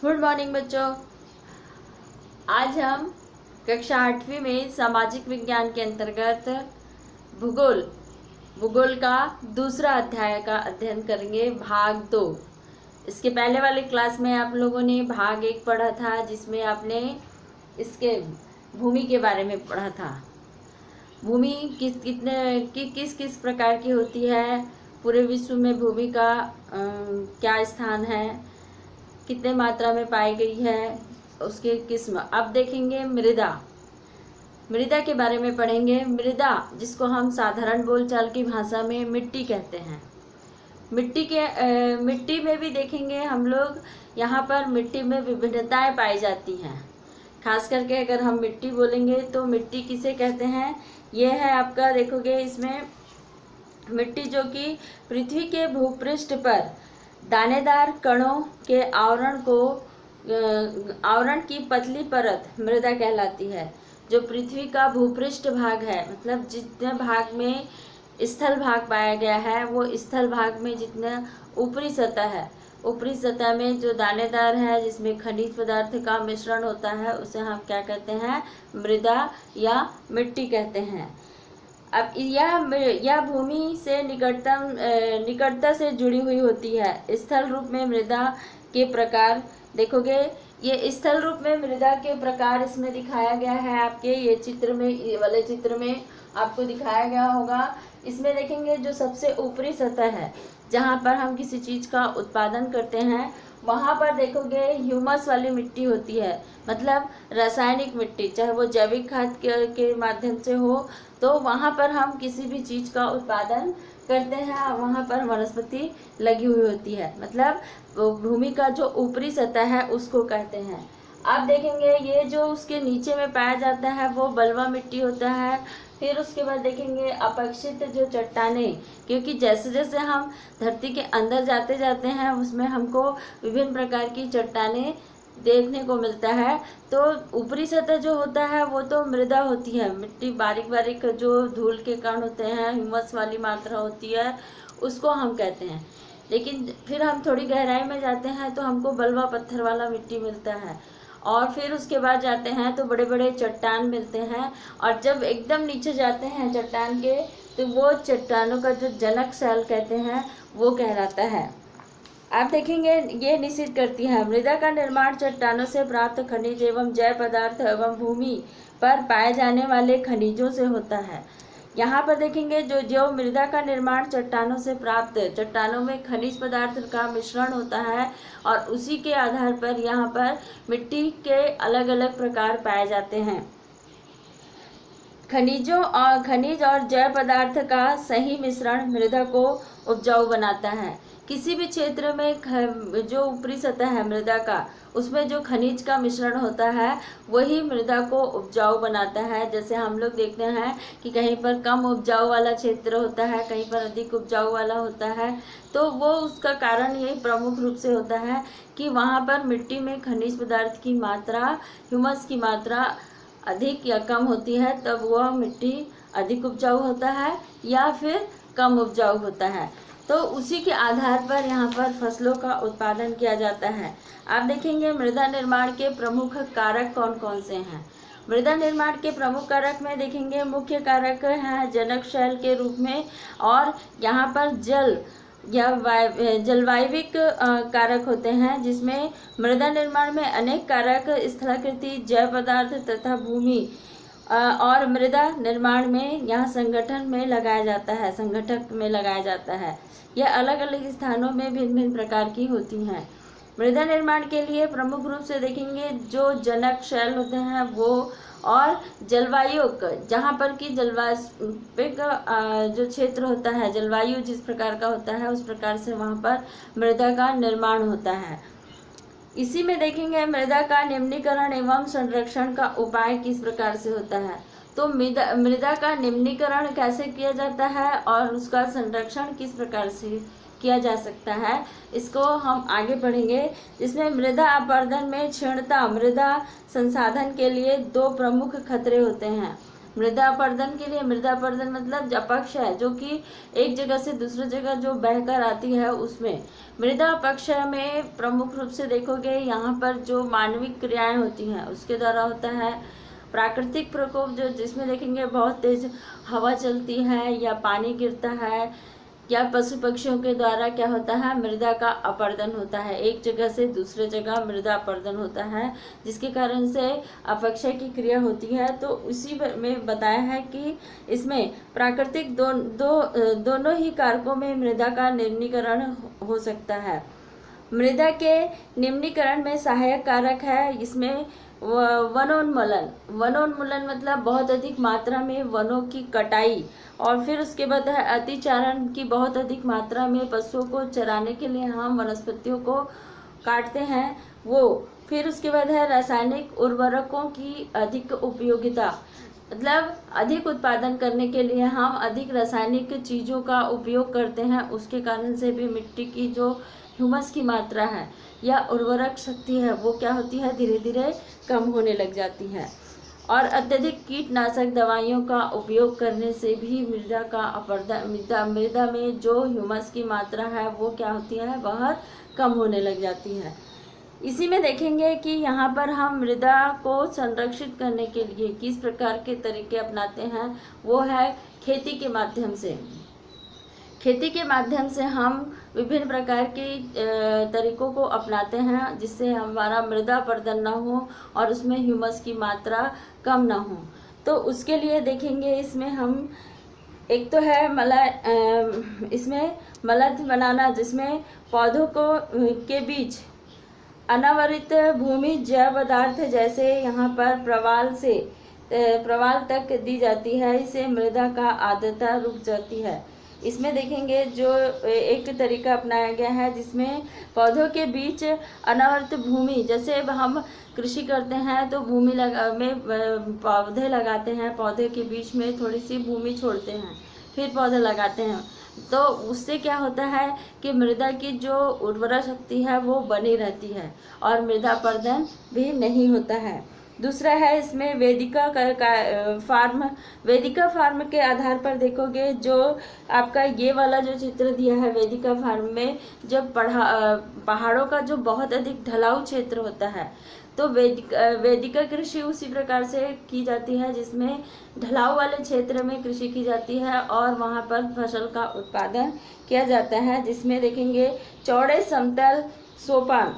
Good morning बच्चों। आज हम कक्षा 8वीं में सामाजिक विज्ञान के अंतर्गत भूगोल भूगोल का दूसरा अध्याय का अध्ययन करेंगे, भाग 2। इसके पहले वाले क्लास में आप लोगों ने भाग 1 पढ़ा था, जिसमें आपने इसके भूमि के बारे में पढ़ा था। भूमि किस किस प्रकार की होती है, पूरे विश्व में भूमि का क्या स्थान है, कितने मात्रा में पाई गई है, उसके किस्म। अब देखेंगे मृदा के बारे में पढ़ेंगे। मृदा, जिसको हम साधारण बोलचाल की भाषा में मिट्टी कहते हैं। मिट्टी में भी देखेंगे हम लोग, यहाँ पर मिट्टी में विभिन्नताएं पाई जाती हैं। खास करके अगर हम मिट्टी बोलेंगे तो मिट्टी किसे कहते हैं, ये है आपका, देखोगे इसमें मिट्टी जो कि पृथ्वी के भूपृष्ठ पर दानेदार कणों के आवरण की पतली परत मृदा कहलाती है। जो पृथ्वी का भूपृष्ठ भाग है, मतलब जितने भाग में स्थल भाग पाया गया है, वो स्थल भाग में जितना ऊपरी सतह है, ऊपरी सतह में जो दानेदार है, जिसमें खनिज पदार्थ का मिश्रण होता है, उसे हम क्या कहते हैं, मृदा या मिट्टी कहते हैं। अब यह भूमि से निकटता से जुड़ी हुई होती है। स्थल रूप में मृदा के प्रकार देखोगे, ये स्थल रूप में मृदा के प्रकार इसमें दिखाया गया है। आपके ये चित्र में, ये वाले चित्र में आपको दिखाया गया होगा। इसमें देखेंगे जो सबसे ऊपरी सतह है, जहाँ पर हम किसी चीज का उत्पादन करते हैं, वहाँ पर देखोगे ह्यूमस वाली मिट्टी होती है, मतलब रासायनिक मिट्टी, चाहे वो जैविक खाद के माध्यम से हो, तो वहाँ पर हम किसी भी चीज का उत्पादन करते हैं और वहाँ पर वनस्पति लगी हुई होती है, मतलब भूमि का जो ऊपरी सतह है उसको कहते हैं। आप देखेंगे ये जो उसके नीचे में पाया जाता है वो बलुआ मिट्टी होता है। फिर उसके बाद देखेंगे अपेक्षित जो चट्टानें, क्योंकि जैसे जैसे हम धरती के अंदर जाते जाते हैं उसमें हमको विभिन्न प्रकार की चट्टानें देखने को मिलता है। तो ऊपरी सतह जो होता है वो तो मृदा होती है, मिट्टी बारीक बारीक जो धूल के कण होते हैं, ह्यूमस वाली मात्रा होती है, उसको हम कहते हैं। लेकिन फिर हम थोड़ी गहराई में जाते हैं तो हमको बलुआ पत्थर वाला मिट्टी मिलता है, और फिर उसके बाद जाते हैं तो बड़े बड़े चट्टान मिलते हैं, और जब एकदम नीचे जाते हैं चट्टान के, तो वो चट्टानों का जो जनक शैल कहते हैं वो कहलाता है। आप देखेंगे ये निश्चित करती है मृदा का निर्माण चट्टानों से प्राप्त खनिज एवं जैव पदार्थ एवं भूमि पर पाए जाने वाले खनिजों से होता है। यहाँ पर देखेंगे जो मृदा का निर्माण चट्टानों से प्राप्त, चट्टानों में खनिज पदार्थ का मिश्रण होता है, और उसी के आधार पर यहाँ पर मिट्टी के अलग अलग प्रकार पाए जाते हैं। खनिज और जैव पदार्थ का सही मिश्रण मृदा को उपजाऊ बनाता है। किसी भी क्षेत्र में जो ऊपरी सतह है मृदा का, उसमें जो खनिज का मिश्रण होता है वही मृदा को उपजाऊ बनाता है। जैसे हम लोग देखते हैं कि कहीं पर कम उपजाऊ वाला क्षेत्र होता है, कहीं पर अधिक उपजाऊ वाला होता है, तो वो उसका कारण यही प्रमुख रूप से होता है कि वहाँ पर मिट्टी में खनिज पदार्थ की मात्रा, ह्यूमस की मात्रा अधिक या कम होती है, तब वह मिट्टी अधिक उपजाऊ होता है या फिर कम उपजाऊ होता है। तो उसी के आधार पर यहाँ पर फसलों का उत्पादन किया जाता है। आप देखेंगे मृदा निर्माण के प्रमुख कारक कौन कौन से हैं। मृदा निर्माण के प्रमुख कारक में देखेंगे मुख्य कारक हैं जनक शैल के रूप में, और यहाँ पर जल या जलवायविक कारक होते हैं, जिसमें मृदा निर्माण में अनेक कारक स्थलाकृति, जैव पदार्थ तथा भूमि और मृदा निर्माण में यहाँ संगठक में लगाया जाता है। यह अलग अलग स्थानों में भिन्न भिन्न प्रकार की होती हैं। मृदा निर्माण के लिए प्रमुख रूप से देखेंगे जो जनक शैल होते हैं वो, और जलवायु, जहाँ पर कि जलवायु जो क्षेत्र होता है, जलवायु जिस प्रकार का होता है उस प्रकार से वहाँ पर मृदा का निर्माण होता है। इसी में देखेंगे मृदा का निम्नीकरण एवं संरक्षण का उपाय किस प्रकार से होता है। तो मृदा का निम्नीकरण कैसे किया जाता है और उसका संरक्षण किस प्रकार से किया जा सकता है, इसको हम आगे पढ़ेंगे। जिसमें मृदा अपरदन में क्षीणता मृदा संसाधन के लिए 2 प्रमुख खतरे होते हैं। मृदा अपरदन के लिए, मृदा अपरदन मतलब अपक्षय है, जो कि एक जगह से दूसरी जगह जो बहकर आती है उसमें। मृदा अपक्षय में प्रमुख रूप से देखोगे यहाँ पर जो मानविक क्रियाएं होती हैं उसके द्वारा होता है। प्राकृतिक प्रकोप जो जिसमें देखेंगे बहुत तेज हवा चलती है या पानी गिरता है, या पशु पक्षियों के द्वारा क्या होता है, मृदा का अपरदन होता है, एक जगह से दूसरे जगह मृदा अपरदन होता है, जिसके कारण से अपक्षय की क्रिया होती है। तो उसी में बताया है कि इसमें प्राकृतिक दोनों ही कारकों में मृदा का निम्नीकरण हो सकता है। मृदा के निम्नीकरण में सहायक कारक है इसमें वनोन्मूलन। वनोन्मूलन मतलब बहुत अधिक मात्रा में वनों की कटाई, और फिर उसके बाद है अतिचारण की बहुत अधिक मात्रा में पशुओं को चराने के लिए हम वनस्पतियों को काटते हैं वो। फिर उसके बाद है रासायनिक उर्वरकों की अधिक उपयोगिता, मतलब अधिक उत्पादन करने के लिए हम अधिक रासायनिक चीज़ों का उपयोग करते हैं, उसके कारण से भी मिट्टी की जो ह्यूमस की मात्रा है या उर्वरक शक्ति है वो क्या होती है, धीरे धीरे कम होने लग जाती है। और अत्यधिक कीटनाशक दवाइयों का उपयोग करने से भी मृदा का अपरदन, मृदा में जो ह्यूमस की मात्रा है वो क्या होती है, बहुत कम होने लग जाती है। इसी में देखेंगे कि यहाँ पर हम मृदा को संरक्षित करने के लिए किस प्रकार के तरीके अपनाते हैं, वो है खेती के माध्यम से। खेती के माध्यम से हम विभिन्न प्रकार के तरीकों को अपनाते हैं जिससे हमारा मृदा अपरदन न हो और उसमें ह्यूमस की मात्रा कम ना हो। तो उसके लिए देखेंगे इसमें हम एक तो है इसमें मलद बनाना, जिसमें पौधों के बीच अनावरित भूमि जैव पदार्थ जैसे यहाँ पर प्रवाल तक दी जाती है, इससे मृदा का आर्द्रता रुक जाती है। इसमें देखेंगे जो एक तरीका अपनाया गया है जिसमें पौधों के बीच अनावृत भूमि, जैसे हम कृषि करते हैं तो भूमि में पौधे लगाते हैं, पौधे के बीच में थोड़ी सी भूमि छोड़ते हैं, फिर पौधे लगाते हैं, तो उससे क्या होता है कि मृदा की जो उर्वरा शक्ति है वो बनी रहती है और मृदा अपरदन भी नहीं होता है। दूसरा है इसमें वेदिका फार्म के आधार पर देखोगे जो आपका ये वाला जो चित्र दिया है वेदिका फार्म में, जब पहाड़ों का जो बहुत अधिक ढलाऊ क्षेत्र होता है तो वेदिका कृषि उसी प्रकार से की जाती है जिसमें ढलाऊ वाले क्षेत्र में कृषि की जाती है और वहाँ पर फसल का उत्पादन किया जाता है, जिसमें देखेंगे चौड़े समतल सोपान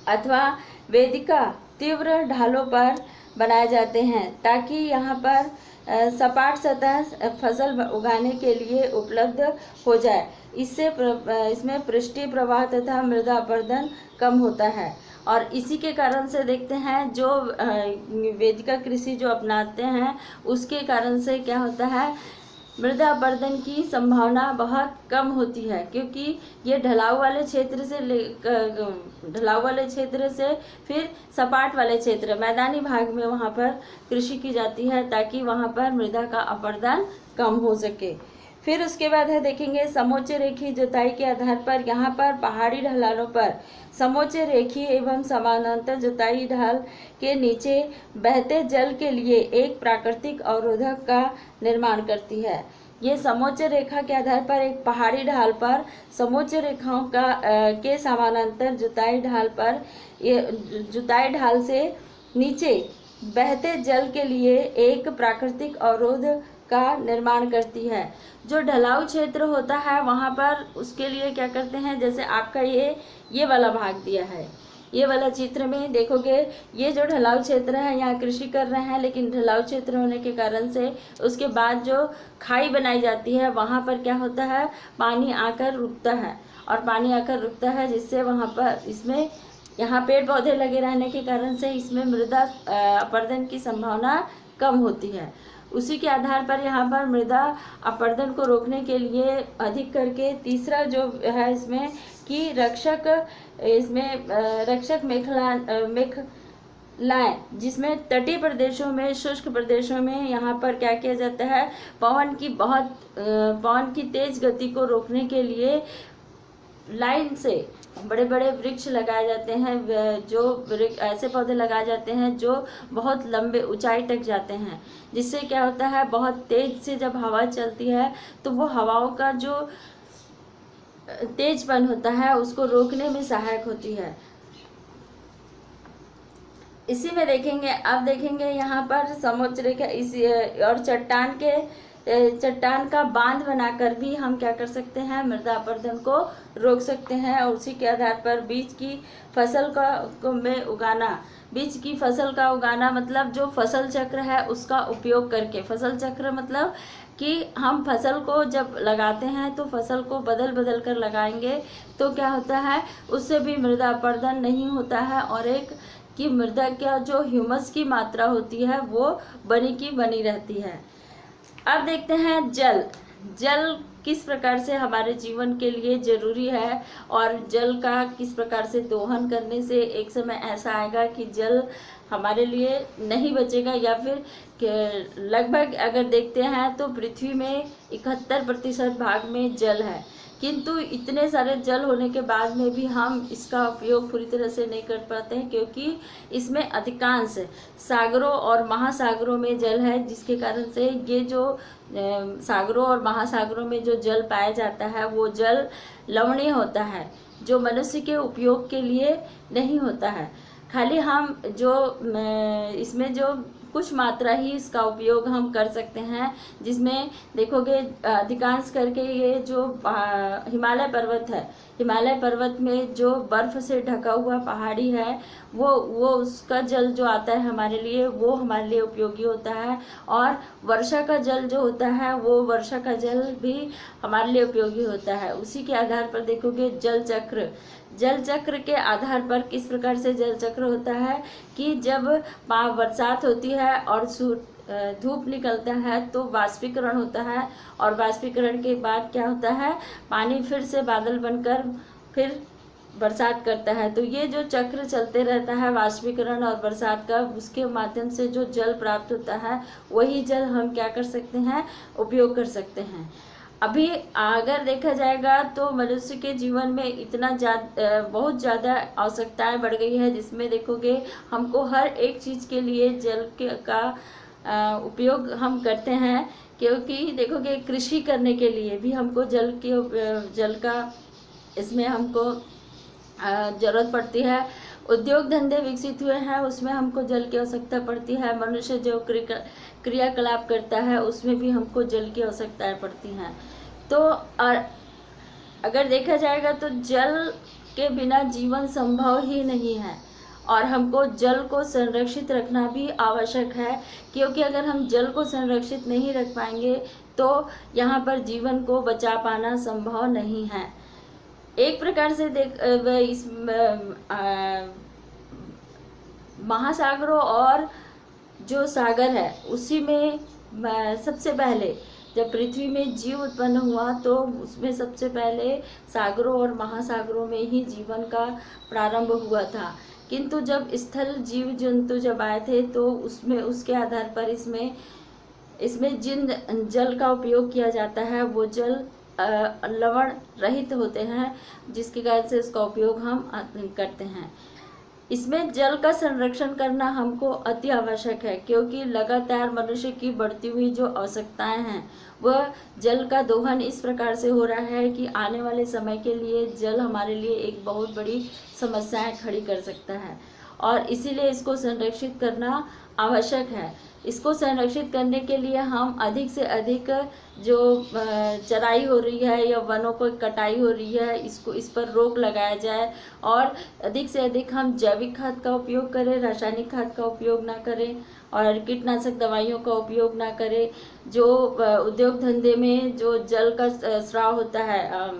अथवा वेदिका तीव्र ढालों पर बनाए जाते हैं ताकि यहाँ पर सपाट सतह फसल उगाने के लिए उपलब्ध हो जाए। इसमें पृष्ठीय प्रवाह तथा मृदा अपरदन कम होता है और इसी के कारण से देखते हैं जो वेदिका कृषि जो अपनाते हैं उसके कारण से क्या होता है, मृदा अपरदन की संभावना बहुत कम होती है, क्योंकि ये ढलाऊ वाले क्षेत्र से फिर सपाट वाले क्षेत्र मैदानी भाग में वहाँ पर कृषि की जाती है ताकि वहाँ पर मृदा का अपरदन कम हो सके। फिर उसके बाद है देखेंगे समोच्च रेखीय जुताई के आधार पर यहाँ पर पहाड़ी ढलानों पर समोच्च रेखीय एवं समानांतर जुताई ढाल के नीचे बहते जल के लिए एक प्राकृतिक अवरोधक का निर्माण करती है। ये समोच्च रेखा के आधार पर एक पहाड़ी ढाल पर समोच्च रेखाओं के समानांतर जुताई ढाल पर जुताई ढाल से नीचे बहते जल के लिए एक प्राकृतिक अवरोध का निर्माण करती है। जो ढलाऊ क्षेत्र होता है वहाँ पर उसके लिए क्या करते हैं, जैसे आपका ये वाला भाग दिया है, ये वाला चित्र में देखोगे ये जो ढलाऊ क्षेत्र है यहाँ कृषि कर रहे हैं, लेकिन ढलाऊ क्षेत्र होने के कारण से उसके बाद जो खाई बनाई जाती है वहाँ पर क्या होता है, पानी आकर रुकता है और पानी आकर रुकता है जिससे वहाँ पर इसमें यहाँ पेड़ पौधे लगे रहने के कारण से इसमें मृदा अपरदन की संभावना कम होती है। उसी के आधार पर यहाँ पर मृदा अपरदन को रोकने के लिए अधिक करके तीसरा जो है इसमें कि रक्षक मेखलाएं, जिसमें तटीय प्रदेशों में शुष्क प्रदेशों में यहाँ पर क्या किया जाता है, पवन की तेज गति को रोकने के लिए लाइन से बड़े बड़े वृक्ष लगाए जाते हैं, जो ऐसे पौधे लगाए जाते हैं जो बहुत लंबे ऊंचाई तक जाते हैं, जिससे क्या होता है बहुत तेज से जब हवा चलती है तो वो हवाओं का जो तेजपन होता है उसको रोकने में सहायक होती है। इसी में देखेंगे, अब देखेंगे यहाँ पर समुद्र रेखा इसी और चट्टान का बांध बनाकर भी हम क्या कर सकते हैं, मृदा अपरदन को रोक सकते हैं। और उसी के आधार पर बीज की फसल का उगाना मतलब जो फसल चक्र है उसका उपयोग करके, फसल चक्र मतलब कि हम फसल को जब लगाते हैं तो फसल को बदल बदल कर लगाएंगे तो क्या होता है, उससे भी मृदा अपरदन नहीं होता है और एक कि मृदा का जो ह्यूमस की मात्रा होती है वो बनी की बनी रहती है। अब देखते हैं जल किस प्रकार से हमारे जीवन के लिए जरूरी है और जल का किस प्रकार से दोहन करने से एक समय ऐसा आएगा कि जल हमारे लिए नहीं बचेगा, या फिर लगभग अगर देखते हैं तो पृथ्वी में 71% भाग में जल है, किंतु इतने सारे जल होने के बाद में भी हम इसका उपयोग पूरी तरह से नहीं कर पाते हैं, क्योंकि इसमें अधिकांश सागरों और महासागरों में जल है, जिसके कारण से ये जो सागरों और महासागरों में जो जल पाया जाता है वो जल लवणीय होता है, जो मनुष्य के उपयोग के लिए नहीं होता है। खाली हम जो इसमें जो कुछ मात्रा ही इसका उपयोग हम कर सकते हैं, जिसमें देखोगे अधिकांश करके ये जो हिमालय पर्वत है, हिमालय पर्वत में जो बर्फ से ढका हुआ पहाड़ी है वो उसका जल जो आता है हमारे लिए वो हमारे लिए उपयोगी होता है। और वर्षा का जल जो होता है वो वर्षा का जल भी हमारे लिए उपयोगी होता है। उसी के आधार पर देखोगे जल चक्र के आधार पर किस प्रकार से जल चक्र होता है कि जब बरसात होती है और धूप निकलता है तो वाष्पीकरण होता है, और वाष्पीकरण के बाद क्या होता है, पानी फिर से बादल बनकर फिर बरसात करता है। तो ये जो चक्र चलते रहता है वाष्पीकरण और बरसात का, उसके माध्यम से जो जल प्राप्त होता है वही जल हम क्या कर सकते हैं, उपयोग कर सकते हैं। अभी अगर देखा जाएगा तो मनुष्य के जीवन में इतना बहुत ज़्यादा आवश्यकताएं बढ़ गई है, जिसमें देखोगे हमको हर एक चीज़ के लिए जल का उपयोग हम करते हैं, क्योंकि देखोगे कृषि करने के लिए भी हमको जल का इसमें हमको ज़रूरत पड़ती है। उद्योग धंधे विकसित हुए हैं उसमें हमको जल की आवश्यकता पड़ती है। मनुष्य जो क्रियाकलाप करता है उसमें भी हमको जल की आवश्यकताएं पड़ती हैं। तो अगर देखा जाएगा तो जल के बिना जीवन संभव ही नहीं है, और हमको जल को संरक्षित रखना भी आवश्यक है, क्योंकि अगर हम जल को संरक्षित नहीं रख पाएंगे तो यहाँ पर जीवन को बचा पाना संभव नहीं है। एक प्रकार से इस महासागरों और जो सागर है उसी में सबसे पहले जब पृथ्वी में जीव उत्पन्न हुआ तो उसमें सबसे पहले सागरों और महासागरों में ही जीवन का प्रारंभ हुआ था। किंतु जब स्थल जीव जंतु जब आए थे तो उसके आधार पर इसमें जिन जल का उपयोग किया जाता है वो जल लवण रहित होते हैं, जिसके कारण से उसका उपयोग हम करते हैं। इसमें जल का संरक्षण करना हमको अति आवश्यक है, क्योंकि लगातार मनुष्य की बढ़ती हुई जो आवश्यकताएं हैं वह जल का दोहन इस प्रकार से हो रहा है कि आने वाले समय के लिए जल हमारे लिए एक बहुत बड़ी समस्याएं खड़ी कर सकता है, और इसीलिए इसको संरक्षित करना आवश्यक है। इसको संरक्षित करने के लिए हम अधिक से अधिक जो चराई हो रही है या वनों को कटाई हो रही है इस पर रोक लगाया जाए, और अधिक से अधिक हम जैविक खाद का उपयोग करें, रासायनिक खाद का उपयोग ना करें और कीटनाशक दवाइयों का उपयोग ना करें। जो उद्योग धंधे में जो जल का स्राव होता है,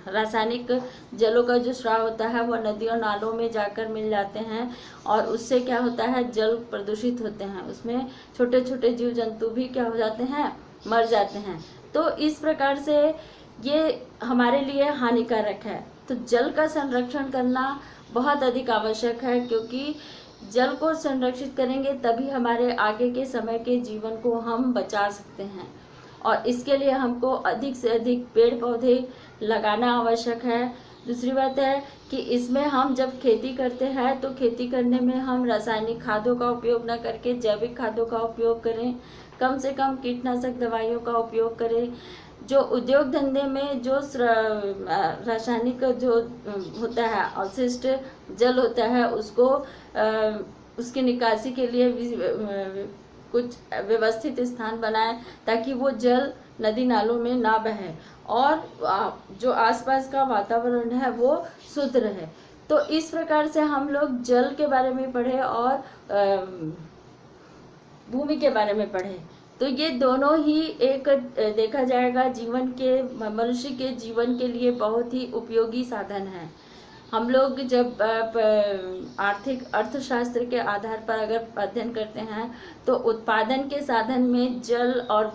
रासायनिक जलों का जो स्राव होता है वह नदियों नालों में जाकर मिल जाते हैं, और उससे क्या होता है, जल प्रदूषित होते हैं, उसमें छोटे छोटे जीव जंतु भी क्या हो जाते हैं, मर जाते हैं। तो इस प्रकार से ये हमारे लिए हानिकारक है। तो जल का संरक्षण करना बहुत अधिक आवश्यक है, क्योंकि जल को संरक्षित करेंगे तभी हमारे आगे के समय के जीवन को हम बचा सकते हैं, और इसके लिए हमको अधिक से अधिक पेड़ पौधे लगाना आवश्यक है। दूसरी बात है कि इसमें हम जब खेती करते हैं तो खेती करने में हम रासायनिक खादों का उपयोग न करके जैविक खादों का उपयोग करें, कम से कम कीटनाशक दवाइयों का उपयोग करें। जो उद्योग धंधे में जो रासायनिक जो होता है अवशिष्ट जल होता है उसको उसकी निकासी के लिए कुछ व्यवस्थित स्थान बनाएं ताकि वो जल नदी नालों में ना बहे और जो आसपास का वातावरण है वो शुद्ध रहे। तो इस प्रकार से हम लोग जल के बारे में पढ़े और भूमि के बारे में पढ़े। तो ये दोनों ही एक देखा जाएगा जीवन के मनुष्य के जीवन के लिए बहुत ही उपयोगी साधन है। हम लोग जब आर्थिक अर्थशास्त्र के आधार पर अगर अध्ययन करते हैं तो उत्पादन के साधन में जल और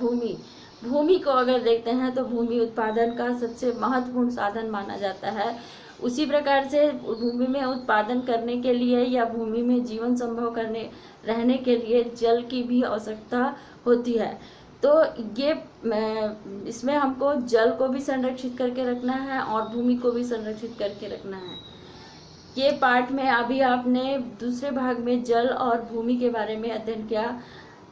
भूमि को अगर देखते हैं तो भूमि उत्पादन का सबसे महत्वपूर्ण साधन माना जाता है। उसी प्रकार से भूमि में उत्पादन करने के लिए या भूमि में जीवन संभव रहने के लिए जल की भी आवश्यकता होती है। तो ये इसमें हमको जल को भी संरक्षित करके रखना है और भूमि को भी संरक्षित करके रखना है। ये पार्ट में अभी आपने दूसरे भाग में जल और भूमि के बारे में अध्ययन किया।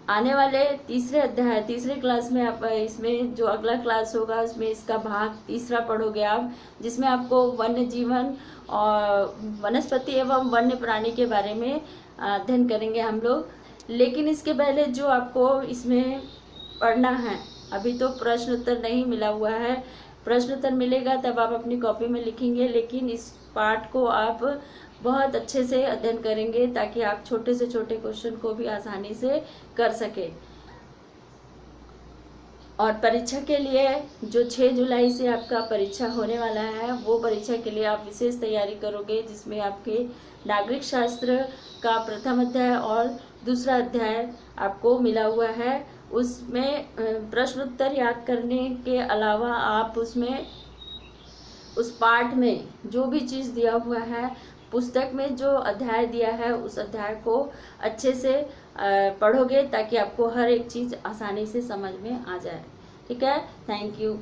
आने वाले तीसरे क्लास में आप इसमें जो अगला क्लास होगा उसमें इसका भाग तीसरा पढ़ोगे आप, जिसमें आपको वन्य जीवन और वनस्पति एवं वन्य प्राणी के बारे में अध्ययन करेंगे हम लोग। लेकिन इसके पहले जो आपको इसमें पढ़ना है, अभी तो प्रश्न उत्तर नहीं मिला हुआ है, प्रश्न उत्तर मिलेगा तब आप अपनी कॉपी में लिखेंगे। लेकिन इस पार्ट को आप बहुत अच्छे से अध्ययन करेंगे ताकि आप छोटे से छोटे क्वेश्चन को भी आसानी से कर सके। और परीक्षा के लिए जो 6 जुलाई से आपका परीक्षा होने वाला है वो परीक्षा के लिए आप विशेष तैयारी करोगे, जिसमें आपके नागरिक शास्त्र का प्रथम अध्याय और दूसरा अध्याय आपको मिला हुआ है। उसमें प्रश्न उत्तर याद करने के अलावा आप उसमें उस पाठ में जो भी चीज़ दिया हुआ है, पुस्तक में जो अध्याय दिया है उस अध्याय को अच्छे से पढ़ोगे ताकि आपको हर एक चीज़ आसानी से समझ में आ जाए। ठीक है, थैंक यू।